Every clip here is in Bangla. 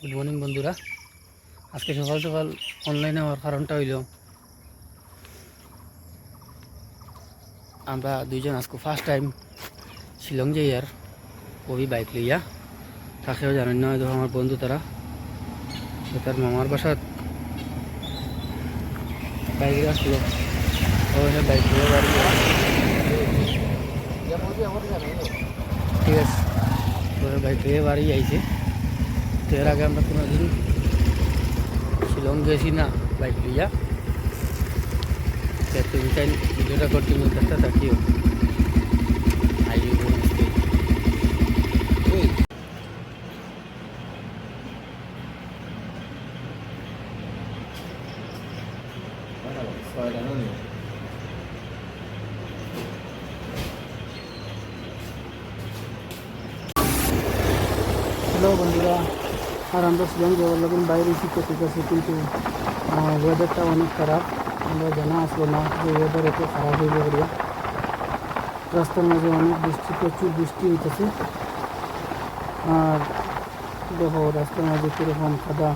গুড মর্নিং বন্ধুরা। আজকে সকাল সকাল অনলাইনে হওয়ার কারণটা হইল আমরা দুইজন আজকে ফার্স্ট টাইম শিলং যাই। আর কবি বাইক লইয়া তাকেও জানেন না, হয়তো আমার বন্ধু তারা তার মামার বাসাত বাইকে আসলো, বাইক নিয়ে বাড়ি। ঠিক আছে, বাইক নিয়ে বাড়ি আইছে। তো এর আগে আমরা কোনোদিন শিলং গেছি না বাইক লইয়া। তুমি তাই ভিডিওটা কন্টিনিউ করতে থাকিও। হ্যালো বন্ধুরা, আর আমরা শিলং যাওয়ার লগেন বাইরে এসেছি, ঠিক আছে, কিন্তু ওয়েদারটা অনেক খারাপ। আমরা জানা আসলো না যে ওয়েদার এত খারাপ হইবে বলিয়া। রাস্তার মাঝে অনেক বৃষ্টি, প্রচুর বৃষ্টি হইতেছে। আর দেখো রাস্তার মাঝে কীরকম কাদা।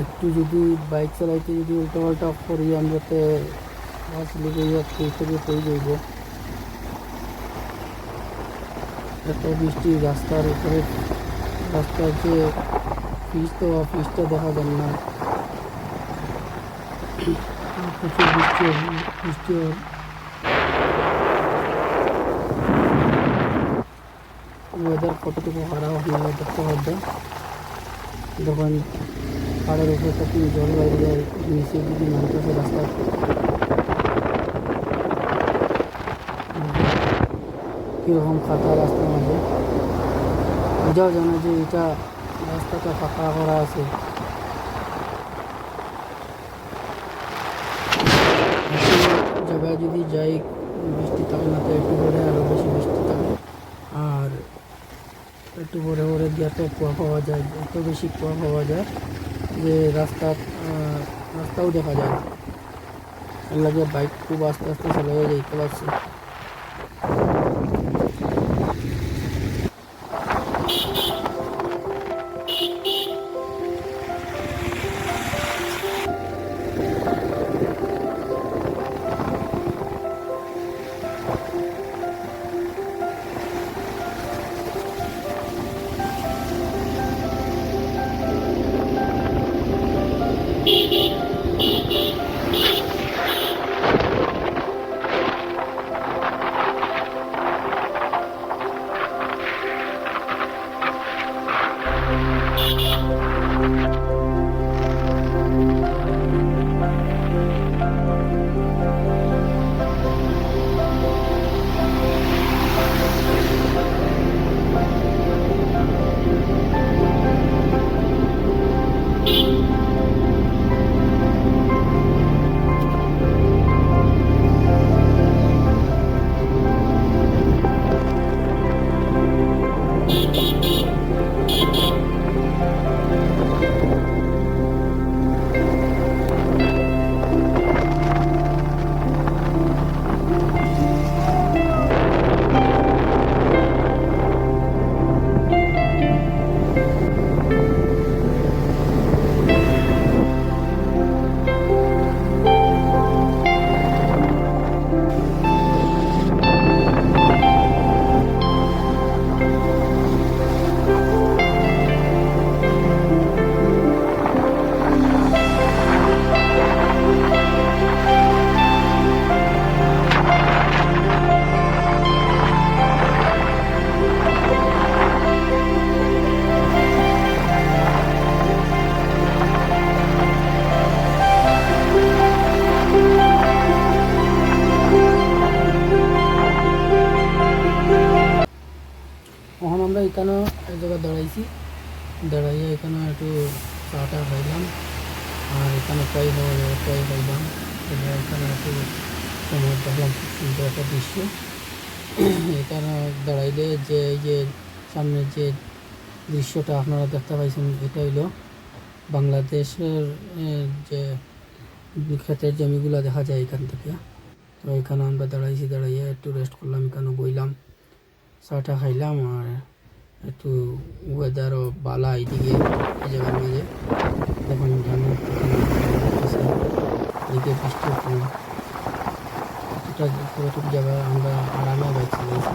একটু যদি বাইক চালাইতে যদি উল্টা পাল্টা করি আমরাতে আসলে থেকে হয়ে যাইব। এত বৃষ্টি, রাস্তার উপরে রাস্তার যে পিচটা দেখা যায় না। প্রচুর বৃষ্টি ওয়েদার কতটুকু খারাপ আপনারা দেখতে পাবেন। যখন পাহাড়ের উপর থেকে জল বাইরে যায়, নিচে যদি নামতেছে রাস্তার কীরকম ফাঁকা রাস্তার মাঝে বোঝাও যায় না যে এটা রাস্তাটা ফাঁকা করা আছে। জায়গায় যদি যাই বৃষ্টি থাকে না, তো একটু পরে আরও বেশি বৃষ্টি থাকে। আর একটু পরে পরে গিয়ে তো কুয়া পাওয়া যায়, এত বেশি কুয়া পাওয়া যায় যে রাস্তাও দেখা যায়। এর লাগে বাইক খুব আস্তে আস্তে চালিয়ে যাইতে পারছি। এখন আমরা এখানেও এক জায়গায় দাঁড়াইয়া এখানে একটু চাটা খাইলাম। আর এখানে ট্রাই খাইলাম। এখানে একটু সময় দেখলাম, খুব সুন্দর একটা দৃশ্য। এখানে দাঁড়াইলে যে এই যে সামনে যে দৃশ্যটা আপনারা দেখতে পাইছেন, এটা হইল বাংলাদেশের যে ক্ষেতের জমিগুলো দেখা যায় এখান থেকে। তো এখানে আমরা দাঁড়াইয়া একটু রেস্ট করলাম, এখানে বইলাম, চাটা খাইলাম। আর একটু ওয়েদারও বালা এইদিকে এই জায়গার মাঝে দেখুন ধানের এদিকে বৃষ্টি কম এটা পুরোটুকু জায়গা আমরা আরামে বাইক চালিয়েছি,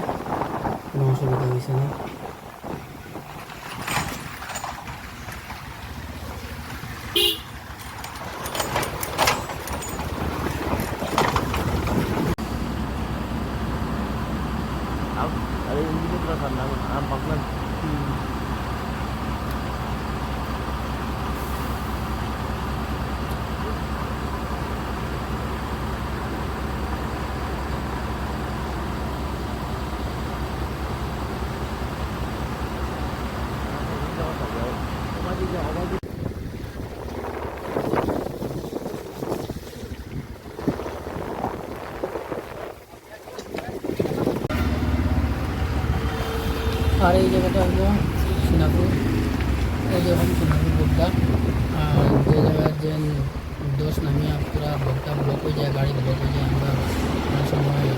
কোনো অসুবিধা হয়েছে না। Ada yang gitu perasaan nampak kan. আর এই জায়গাটা হলো সোনাপুর, এই যখন সোনাপুর বোগদা যে জায়গায় যে দোষ নামিয়া পুরা বোগদা ব্লক হয়ে যায়, গাড়ি ব্লক হয়ে যায়, আমরা অনেক সময়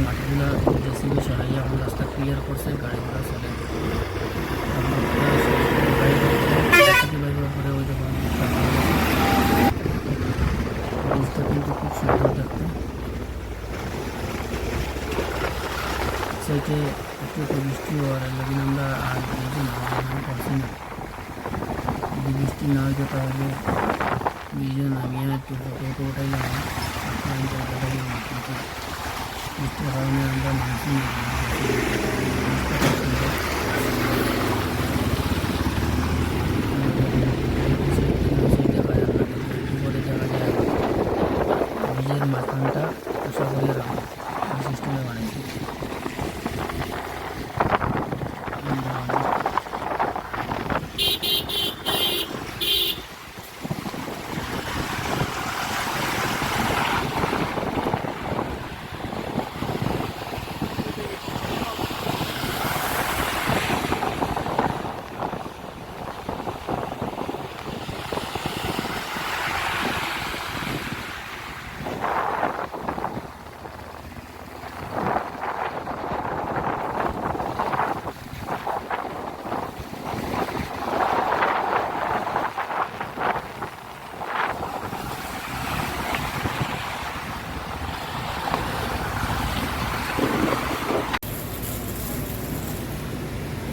মাটিগুলা জেসিবি সরাইয়া এখন রাস্তা ক্লিয়ার করছে, গাড়িগুলো চলে পরে ওই যখন জিনিসটা কিন্তু খুব সুন্দর দেখতে। সাইডে একটু একটু বৃষ্টি হওয়ার লাগিন আমরা আর বেশি নামানো পারছি না। যদি বৃষ্টি না হইতো তাহলে ব্রিজে নামিয়ে একটু ফটো ফটো উঠাইলাম, কিন্তু বৃষ্টির কারণে আমরা নামছি না। দেখা যায় ব্রিজের মাঝখানটা উষা করে রাখা সিস্টেমে বানাইছি।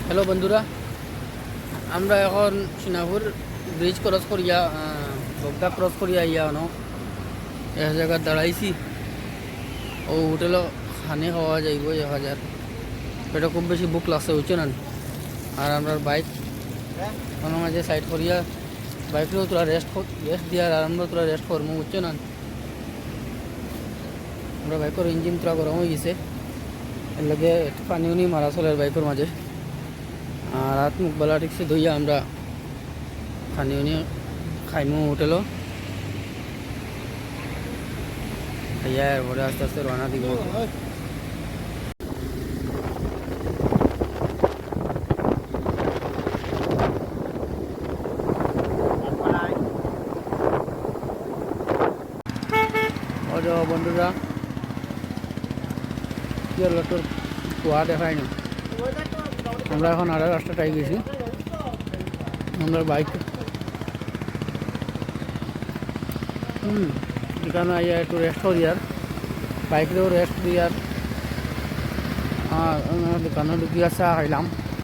হ্যালো বন্ধুরা, আমরা এখন সোনাপুর ব্রিজ ক্রস করিয়া বগদা ক্রস করিয়া ইয়া এক জায়গায় দাঁড়াইছি। ও হোটেলও খানি খাওয়া যাইব 1000, এটা খুব বেশি বুক লাগছে হচ্ছে না। আর আমরা বাইক কোনো মাঝে সাইড করিয়া বাইকেও তোরা রেস্ট দিয়ার আর আমরা তোরা রেস্ট করবো হচ্ছে না। আমরা বাইকের ইঞ্জিন তোরা গরম হয়ে গেছে, এর লাগে একটু পানি উনি মারা চলে বাইকের মাঝে। আর হাত মুখ বেলা ঠিকছে ধুইয়া আমরা খানি উনি খাইমু হোটেলও খাইয়া এরপরে আস্তে আস্তে রওনা দিব। বন্ধুরা কি হলো, তোর কুয়া দেখায় না। আমরা এখন আরো রাস্তাটাই গেছি, আমরা বাইক এখানে আইয়া একটু রেস্ট করি, আর বাইকেও রেস্ট দিই, আর দোকানে ঢুকিয়া চা খাইলাম।